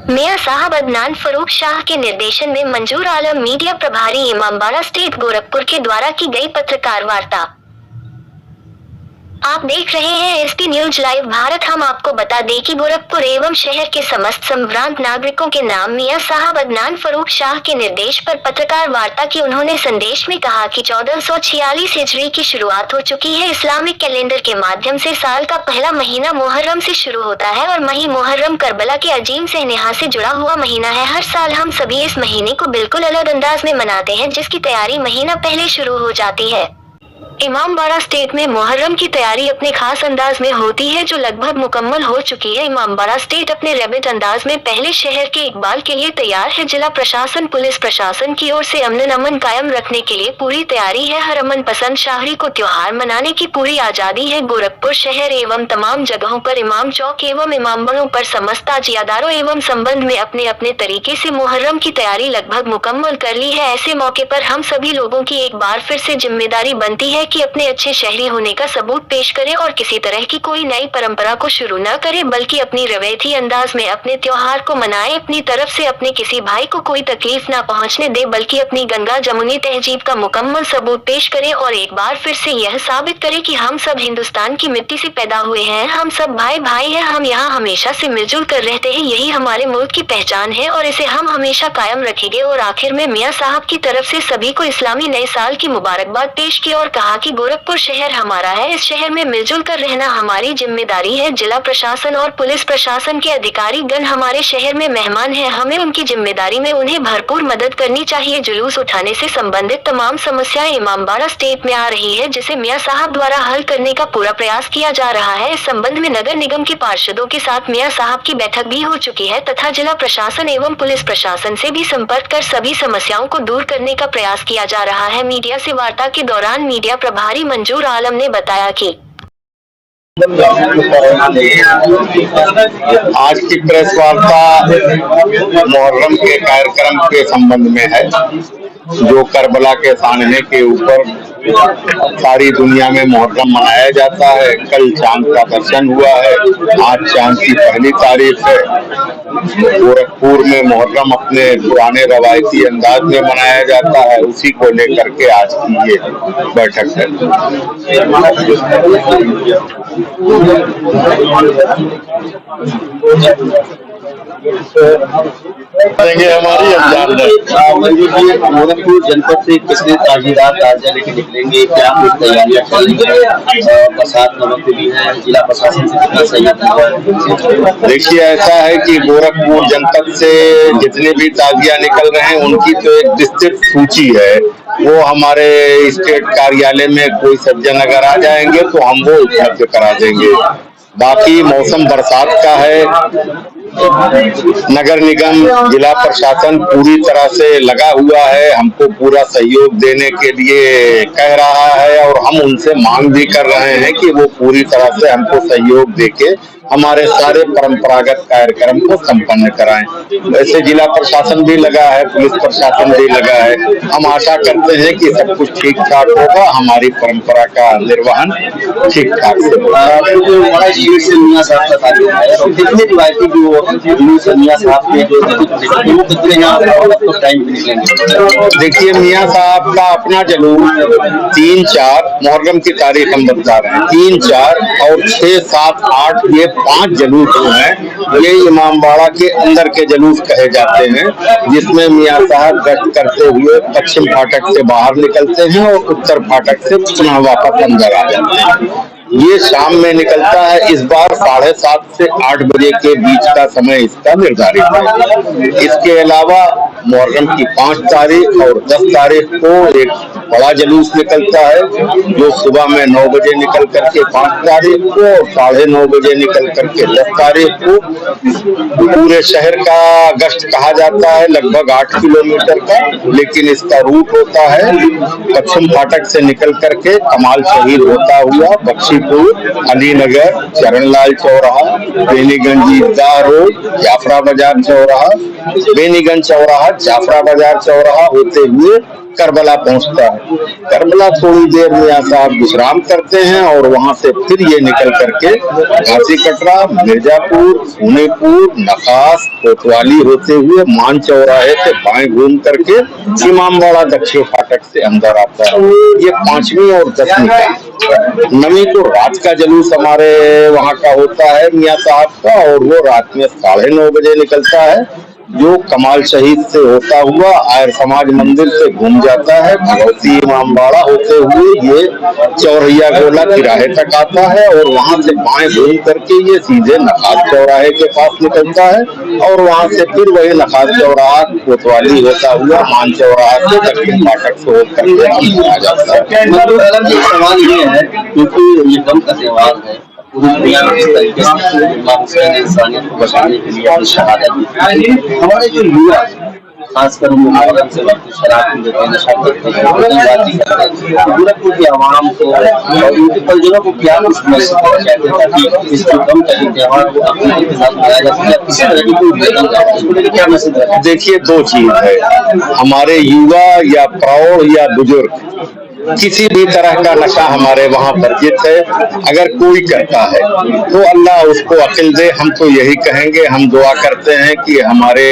मियां साहब अदनान फरूक शाह के निर्देशन में मंजूर आलम मीडिया प्रभारी इमामबाड़ा स्टेट गोरखपुर के द्वारा की गई पत्रकार वार्ता। आप देख रहे हैं एसपी न्यूज लाइव भारत। हम आपको बता दें कि गोरखपुर एवं शहर के समस्त संभ्रांत नागरिकों के नाम मियां साहब अदनान फरूक शाह के निर्देश पर पत्रकार वार्ता की। उन्होंने संदेश में कहा कि 1446 हिजरी की शुरुआत हो चुकी है। इस्लामिक कैलेंडर के माध्यम से साल का पहला महीना मुहर्रम से शुरू होता है और मही मुहर्रम करबला के अजीम सहनेहा से जुड़ा हुआ महीना है। हर साल हम सभी इस महीने को बिल्कुल अलग अंदाज में मनाते हैं, जिसकी तैयारी महीना पहले शुरू हो जाती है। इमामबाड़ा स्टेट में मुहर्रम की तैयारी अपने खास अंदाज में होती है, जो लगभग मुकम्मल हो चुकी है। इमामबाड़ा स्टेट अपने रैबिट अंदाज में पहले शहर के इकबाल के लिए तैयार है। जिला प्रशासन, पुलिस प्रशासन की ओर से अमन कायम रखने के लिए पूरी तैयारी है। हर अमन पसंद शाहरी को त्योहार मनाने की पूरी आजादी है। गोरखपुर शहर एवं तमाम जगहों पर, इमाम चौक एवं इमामबाड़ों पर समस्त ताजियादारों एवं संबंध में अपने अपने तरीके से मुहर्रम की तैयारी लगभग मुकम्मल कर ली है। ऐसे मौके पर हम सभी लोगों की एक बार फिर से जिम्मेदारी बनती है कि अपने अच्छे शहरी होने का सबूत पेश करें और किसी तरह की कोई नई परंपरा को शुरू न करें, बल्कि अपनी रवैती अंदाज में अपने त्योहार को मनाएं। अपनी तरफ से अपने किसी भाई को कोई तकलीफ न पहुंचने दे, बल्कि अपनी गंगा जमुनी तहजीब का मुकम्मल सबूत पेश करें और एक बार फिर से यह साबित करें कि हम सब हिंदुस्तान की मिट्टी से पैदा हुए हैं। हम सब भाई भाई हैं। हम यहाँ हमेशा से मिलजुल कर रहते हैं। यही हमारे मुल्क की पहचान है और इसे हम हमेशा कायम रखेंगे। और आखिर में मियां साहब की तरफ से सभी को इस्लामी नए साल की मुबारकबाद पेश की और कहा कि गोरखपुर शहर हमारा है। इस शहर में मिलजुल कर रहना हमारी जिम्मेदारी है। जिला प्रशासन और पुलिस प्रशासन के अधिकारी गण हमारे शहर में मेहमान हैं। हमें उनकी जिम्मेदारी में उन्हें भरपूर मदद करनी चाहिए। जुलूस उठाने से संबंधित तमाम समस्याएं इमामबाड़ा स्टेट में आ रही है, जिसे मियां साहब द्वारा हल करने का पूरा प्रयास किया जा रहा है। इस संबंध में नगर निगम के पार्षदों के साथ मियां साहब की बैठक भी हो चुकी है तथा जिला प्रशासन एवं पुलिस प्रशासन से भी संपर्क कर सभी समस्याओं को दूर करने का प्रयास किया जा रहा है। मीडिया से वार्ता के दौरान मीडिया प्रभारी मंजूर आलम ने बताया कि आज की प्रेस वार्ता मुहर्रम के कार्यक्रम के संबंध में है, जो करबला के सानहे के ऊपर सारी दुनिया में मुहर्रम मनाया जाता है। कल चांद का दर्शन हुआ है, आज चांद की पहली तारीख है। गोरखपुर में मुहर्रम अपने पुराने रवायती अंदाज में मनाया जाता है, उसी को लेकर के आज की ये बैठक है। हमारी गोरखपुर जनपद से कितने ताजीदार ताजिया लेके निकलेंगे, क्या कुछ तैयारियां चल रही है, बरसात का वक्त भी है, जिला प्रशासन से कितना सहयोग हुआ है? देखिए, ऐसा है कि गोरखपुर जनपद से जितने भी ताजिया निकल रहे हैं उनकी तो एक विस्तृत सूची है। वो हमारे स्टेट कार्यालय में कोई सज्जन अगर आ जाएंगे तो हम वो उपलब्ध करा देंगे। बाकी मौसम बरसात का है, नगर निगम जिला प्रशासन पूरी तरह से लगा हुआ है, हमको पूरा सहयोग देने के लिए कह रहा है और हम उनसे मांग भी कर रहे हैं कि वो पूरी तरह से हमको सहयोग देके हमारे सारे परंपरागत कार्यक्रम को संपन्न कराएं। वैसे जिला प्रशासन भी लगा है, पुलिस प्रशासन भी लगा है। हम आशा करते हैं कि सब कुछ ठीक ठाक होगा, हमारी परंपरा का निर्वहन ठीक ठाक से होगा। देखिए, मियां साहब का अपना जुलूस 3-4 मुहर्रम की तारीख हम बता रहे हैं, 3-4 और 6, 7, 8 ये 5 जुलूस जो हैं ये इमामबाड़ा के अंदर के जुलूस कहे जाते हैं, जिसमें मियां साहब गश्त करते हुए पश्चिम फाटक से बाहर निकलते हैं और उत्तर फाटक से पुनः वापस अंदर आ जाते हैं। ये शाम में निकलता है। इस बार 7:30 से 8 बजे के बीच का समय इसका निर्धारित है। इसके अलावा मुहर्रम की 5 तारीख और 10 तारीख को एक बड़ा जुलूस निकलता है, जो सुबह में 9 बजे निकल करके 5 तारीख को और 9:30 बजे निकल करके 10 तारीख को पूरे शहर का गश्त कहा जाता है, लगभग 8 किलोमीटर का। लेकिन इसका रूट होता है पश्चिम फाटक से निकल करके कमाल शहीद होता हुआ बख्शीपुर, अलीनगर, चरणलाल चौराहा, बेनीगंज ईदगाह रोड, जाफरा बाजार चौराहा, बेनीगंज चौराहा, जाफरा बाजार चौराहा होते हुए करबला पहुंचता है। करबला थोड़ी देर मियां साहब विश्राम करते हैं और वहां से फिर ये निकल करके घासी कटरा, मिर्जापुर, सोनेपुर, नखास, कोतवाली होते हुए मान चौराहे से बाएं घूम करके इमामबाड़ा दक्षिण फाटक से अंदर आता है। ये 5वीं और 10वीं का। 9वीं को रात का जुलूस हमारे वहाँ का होता है मियां साहब का, और वो रात में 9:30 बजे निकलता है, जो कमाल शहीद से होता हुआ आयर समाज मंदिर से घूम जाता है, भगवती इमामबाड़ा होते हुए ये चौरैया गोला तिराहे तक आता है, और वहां से बाएं घूम करके ये सीधे नखास चौराहे के पास निकलता है, और वहां से फिर वही नखास चौराहा कोतवाली होता हुआ मान चौराहा से दक्षिण फाटक से होकर आ जाता है। मतलब सवाल ये है, क्योंकि ये गम का त्योहार है, पूरी दुनिया में इस तरीके से इंसानियत को बचाने के लिए अपनी शहादत दी। हमारे जो युवा खासकर मुहर्रम से वक्त शराब पी लेते हैं, नशा करते हैं, गोरखपुर की आवाम को और उनके परिजनों को क्या कुछ मैसेज देना चाहते हैं ताकि इस जो गम का जो त्योहार को अपने इंतजाम कराया जा सके, किसी तरह की कोई बेगम का उसको लेकर क्या मैसेज देना? देखिए, 2 चीज है, हमारे युवा या प्रौढ़ या बुजुर्ग किसी भी तरह का नशा हमारे वहाँ वर्जित है। अगर कोई करता है तो अल्लाह उसको अक्ल दे, हम तो यही कहेंगे। हम दुआ करते हैं कि हमारे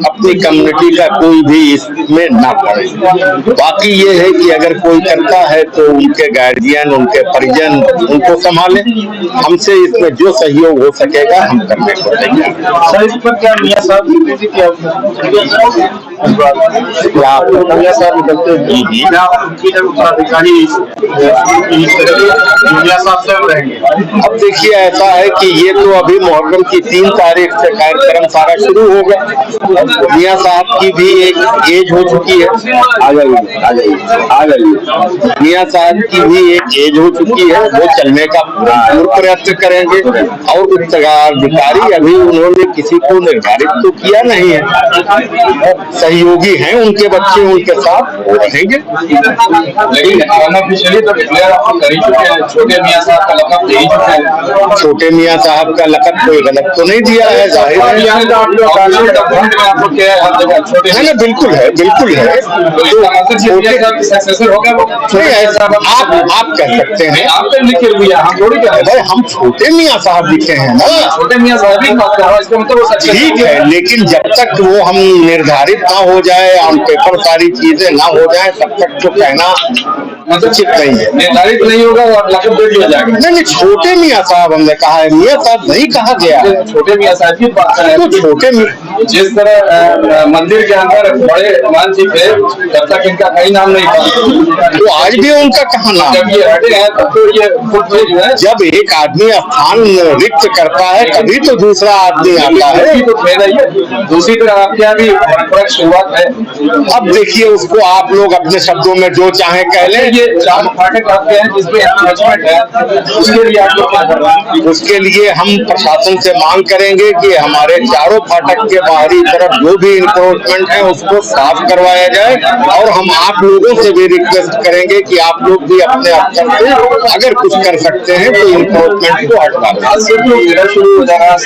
अपनी कम्युनिटी का कोई भी इसमें ना पड़े। बाकी ये है कि अगर कोई करता है तो उनके गार्जियन, उनके परिजन उनको संभालें। हमसे इसमें जो सहयोग हो सकेगा हम करने को तैयार। इस पर क्या मियां साहब अब देखिए, ऐसा है कि ये तो अभी मुहर्रम की 3 तारीख से कार्यक्रम सारा शुरू होगा। मियां साहब की भी एक एज हो चुकी है, आ जाइए। मियां साहब की भी एक एज हो चुकी है, वो चलने का पूरा प्रयत्न करेंगे। और उत्तराधिकारी अभी उन्होंने किसी को निर्धारित तो किया नहीं है, सहयोगी हैं उनके बच्चे, उनके साथ वो रहेंगे। लेकिन तो डिक्लेयर आप कर ही चुके हैं, छोटे मियां साहब का लक़ब दे ही चुके हैं। छोटे मियां साहब का लक़ब कोई गलत तो नहीं दिया है, जाहिर है। नहीं, बिल्कुल है, बिल्कुल है। आप कह सकते हैं, हम छोटे मियां साहब लिखे हैं ना, छोटे मियां साहब ही बात कर रहा हूं, इसका मतलब ठीक है। लेकिन जब तक वो हम निर्धारित ना हो जाए, ऑन पेपर सारी चीजें ना हो जाए, तब तक तो कहना उचित नहीं है। निर्धारित नहीं होगा और लक़ब दे दिया जाएगा। नहीं, छोटे मियां साहब हमने कहा है, मियां साहब नहीं कहा गया। छोटे मियां साहब की बात है, तो छोटे जिस तरह मंदिर के अंदर बड़े मान जी थे, तब तक इनका कहीं नाम नहीं था, तो आज भी उनका कहाँ नाम? जब ये हटे हैं तब तो ये खुद जो है, जब एक आदमी स्थान रिक्त करता है तभी तो दूसरा आदमी आता है। तो कह रही है। दूसरी तरह आपके यहाँ भी शुरुआत है। अब देखिए, उसको आप लोग अपने शब्दों में जो चाहे कह लें। ये 4 फाटक आपके हैं जिसपे एनक्रोचमेंट है, उसके लिए आप लोग क्या कर रहे हैं? उसके लिए हम प्रशासन से मांग करेंगे कि हमारे चारों फाटक के बाहरी तरफ जो भी इंक्रोचमेंट है उसको साफ करवाया जाए, और हम आप लोगों से भी रिक्वेस्ट करेंगे कि आप लोग भी अपने अफसर से अगर कुछ कर सकते हैं तो इंक्रोचमेंट को हटवा दें। शुरू हो जाएगा,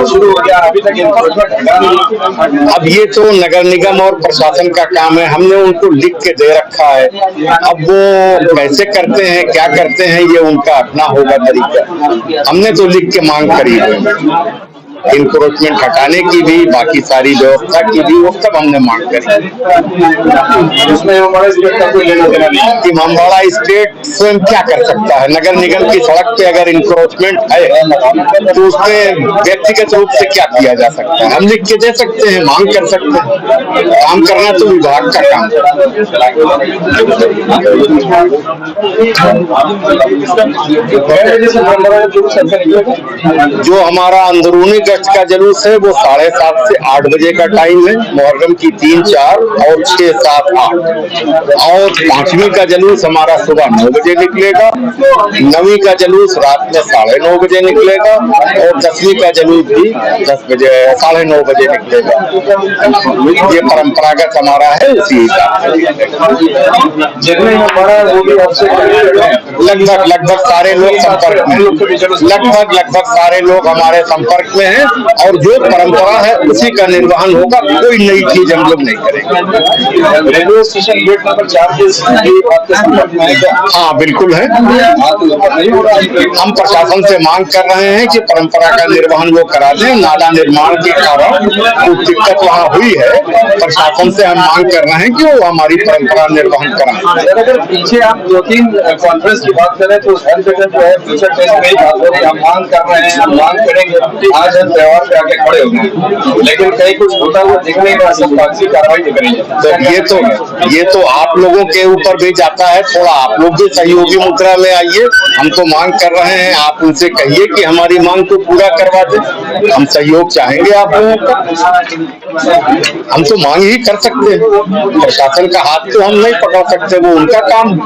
शुरू हो गया, अभी तक इंक्रोचमेंट हटा नहीं। अब ये तो नगर निगम और प्रशासन का काम है, हमने उनको लिख के दे रखा है। अब वो कैसे करते हैं, क्या करते हैं, ये उनका अपना होगा तरीका। हमने तो लिख के मांग करी है इंक्रोचमेंट हटाने की भी, बाकी सारी व्यवस्था की भी, वो सब हमने मांग करी। उसमें इमामबाड़ा स्टेट स्वयं क्या कर सकता है? नगर निगम की सड़क पे अगर इंक्रोचमेंट है तो उसमें व्यक्तिगत रूप से क्या किया जा सकता है? हम लिख के दे सकते हैं, मांग कर सकते हैं। काम करना तो विभाग का काम है। जो हमारा अंदरूनी गश्त का जुलूस है वो 7:30 से 8 बजे का टाइम है। मुहर्रम की 3, 4 और 6, 7, 8 और 5वीं का जुलूस हमारा सुबह 9 बजे निकलेगा। 9वीं का जुलूस रात में 9:30 बजे निकलेगा, और 10वीं का जुलूस भी 10 बजे 9:30 बजे निकलेगा। ये परंपरागत हमारा है, उसी हिसाब से लगभग सारे लोग संपर्क में, लगभग सारे लोग हमारे संपर्क में हैं। हैं और जो परंपरा है उसी का निर्वहन होगा, कोई नई चीज हम लोग नहीं करेंगे। रेलवे स्टेशन गेट नंबर 4 के आपके संपर्क में है क्या? हाँ बिल्कुल है। हम प्रशासन से मांग कर रहे हैं कि परंपरा का निर्वहन वो करा दें। नाला निर्माण के कारण कुछ दिक्कत वहाँ हुई है, प्रशासन से हम मांग कर रहे हैं कि वो हमारी परंपरा निर्वहन कराएं। अगर पीछे आप 2-3 कॉन्फ्रेंस की बात करें तो हर जगह जो है पीछे में बात हो रही है, हम मांग कर रहे हैं, हम मांग करेंगे। आज हम त्योहार पे आके खड़े हो गए, लेकिन कहीं कुछ होता हुआ दिखने का सब कागजी कार्रवाई नहीं करेंगे। तो ये तो आप लोगों के ऊपर भी जाता है, थोड़ा आप लोग भी सहयोगी मुद्रा में आइए। हम तो मांग कर रहे हैं, आप उनसे कहिए कि हमारी मांग को पूरा करवा दें। हम सहयोग चाहेंगे आप लोगों का, हम तो मांग ही कर सकते हैं। प्रशासन का हाथ तो हम नहीं पकड़ सकते, वो उनका काम है।